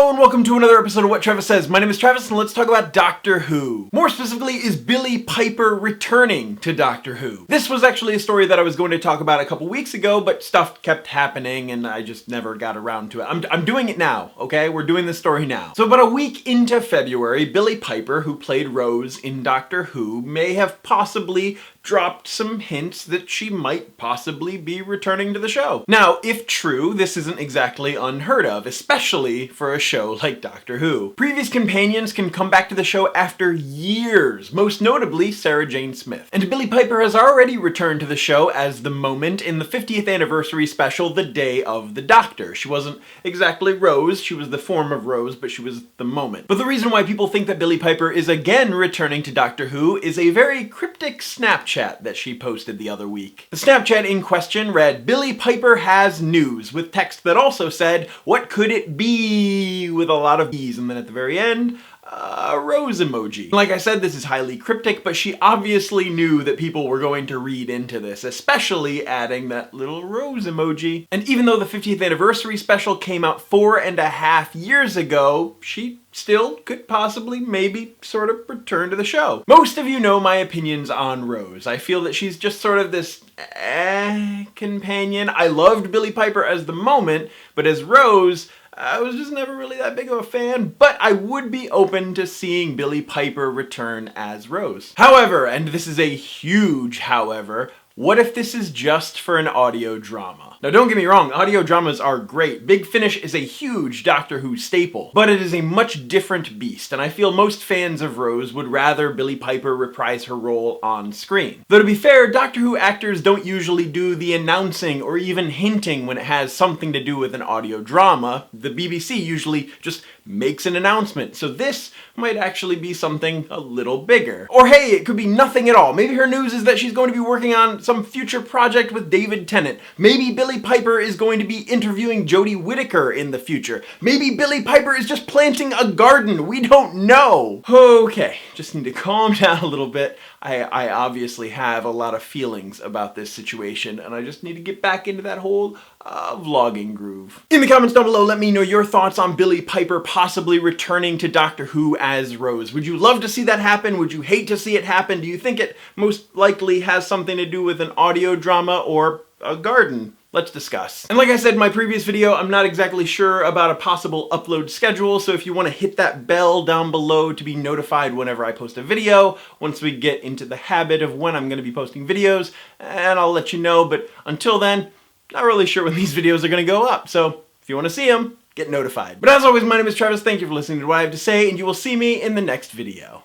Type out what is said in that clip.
Hello and welcome to another episode of What Travis Says. My name is Travis and let's talk about Doctor Who. More specifically, is Billie Piper returning to Doctor Who? This was actually a story that I was going to talk about a couple weeks ago, but stuff kept happening and I just never got around to it. I'm doing it now, okay? We're doing this story now. So about a week into February, Billie Piper, who played Rose in Doctor Who, may have possibly dropped some hints that she might possibly be returning to the show. Now, if true, this isn't exactly unheard of, especially for a show like Doctor Who. Previous companions can come back to the show after years, most notably Sarah Jane Smith. And Billie Piper has already returned to the show as the Moment in the 50th anniversary special, The Day of the Doctor. She wasn't exactly Rose, she was the form of Rose, but she was the Moment. But the reason why people think that Billie Piper is again returning to Doctor Who is a very cryptic Snapchat that she posted the other week. The Snapchat in question read, "Billie Piper has news," with text that also said, "What could it be?" with a lot of E's, and then at the very end, a rose emoji. Like I said, this is highly cryptic, but she obviously knew that people were going to read into this, especially adding that little rose emoji. And even though the 50th anniversary special came out 4.5 years ago, she still could possibly, maybe, sort of return to the show. Most of you know my opinions on Rose. I feel that she's just sort of this companion. I loved Billie Piper as the Moment, but as Rose, I was just never really that big of a fan, but I would be open to seeing Billie Piper return as Rose. However, and this is a huge however, what if this is just for an audio drama? Now don't get me wrong, audio dramas are great. Big Finish is a huge Doctor Who staple, but it is a much different beast, and I feel most fans of Rose would rather Billie Piper reprise her role on screen. Though to be fair, Doctor Who actors don't usually do the announcing or even hinting when it has something to do with an audio drama. The BBC usually just makes an announcement, so this might actually be something a little bigger. Or hey, it could be nothing at all. Maybe her news is that she's going to be working on some future project with David Tennant. Maybe Billie Piper is going to be interviewing Jodie Whittaker in the future. Maybe Billie Piper is just planting a garden. We don't know. Okay, just need to calm down a little bit. I obviously have a lot of feelings about this situation, and I just need to get back into that whole vlogging groove. In the comments down below, let me know your thoughts on Billie Piper possibly returning to Doctor Who as Rose. Would you love to see that happen? Would you hate to see it happen? Do you think it most likely has something to do with an audio drama or a garden? Let's discuss. And like I said in my previous video, I'm not exactly sure about a possible upload schedule, so if you want to hit that bell down below to be notified whenever I post a video, once we get into the habit of when I'm going to be posting videos, and I'll let you know, but until then, not really sure when these videos are going to go up, so if you want to see them, get notified. But as always, my name is Travis, thank you for listening to what I have to say, and you will see me in the next video.